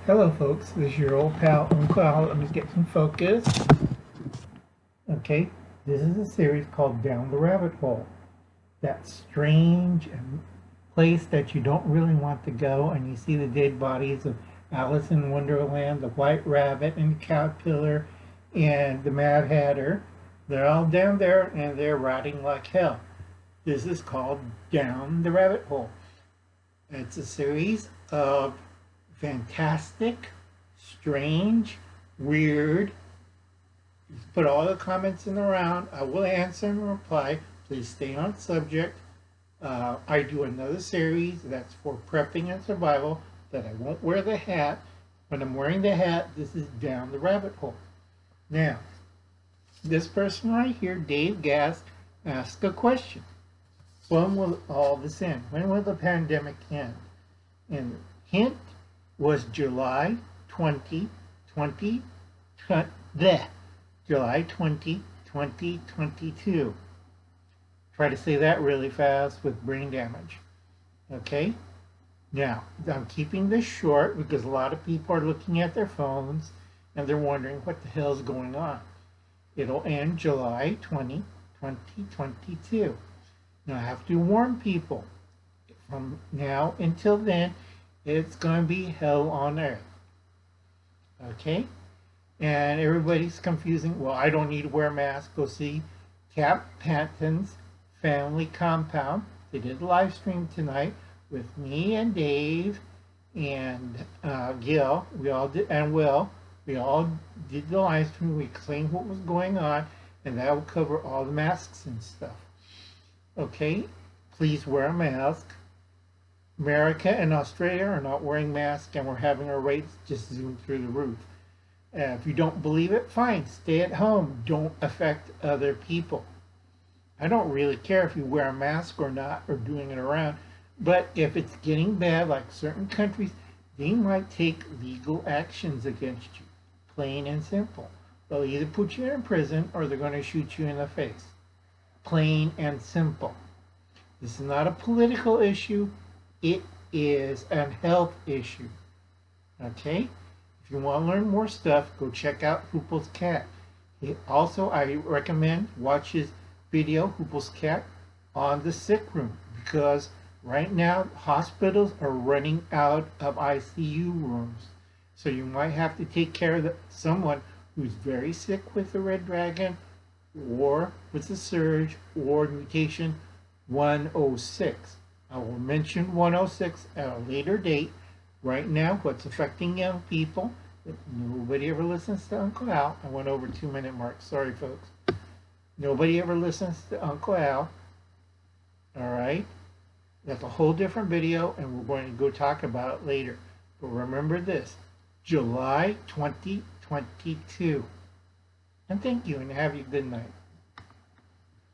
Hello folks, this is your old pal Uncle Al. Let me get some focus. Okay, this is a series called Down the Rabbit Hole. That strange place that you don't really want to go, and you see the dead bodies of Alice in Wonderland, the White Rabbit and the Caterpillar and the Mad Hatter. They're all down there and they're rotting like hell. This is called Down the Rabbit Hole. It's a series of fantastic, strange, weird. Put all the comments in the round. I will answer and reply. Please stay on subject. I do another series that's for prepping and survival that I won't wear the hat. When I'm wearing the hat, this is Down the Rabbit Hole. Now, this person right here, Dave Gask, asked a question. When will all this end? When will the pandemic end? And the hint was July 20, 2022. Try to say that really fast with brain damage. Okay? Now, I'm keeping this short because a lot of people are looking at their phones and they're wondering what the hell is going on. It'll end July 20, 2022. Now, I have to warn people, from now until then, it's going to be hell on earth. Okay? And everybody's confusing. Well, I don't need to wear a mask. Go see Camppatton's family compound. They did a live stream tonight with me and Dave and Gil. We all did, and Will. We all did the live stream. We explained what was going on, and that will cover all the masks and stuff. Okay? Please wear a mask. America and Australia are not wearing masks, and we're having our rates just zoom through the roof. If you don't believe it, fine. Stay at home. Don't affect other people. I don't really care if you wear a mask or not, or doing it around. But if it's getting bad, like certain countries, they might take legal actions against you. Plain and simple. They'll either put you in prison or they're going to shoot you in the face. Plain and simple. This is not a political issue. It is a health issue. Okay? If you want to learn more stuff, go check out Huples Cat. Also, I recommend watch his video, Huples Cat, on the sick room, because right now hospitals are running out of ICU rooms. So you might have to take care of someone who's very sick with the red dragon, or with the surge, or mutation 106. I will mention 106 at a later date. Right now, what's affecting young people, nobody ever listens to Uncle Al. I went over 2-minute mark. Sorry, folks. Nobody ever listens to Uncle Al. All right? That's a whole different video, and we're going to go talk about it later. But remember this, July 2022. And thank you, and have a good night.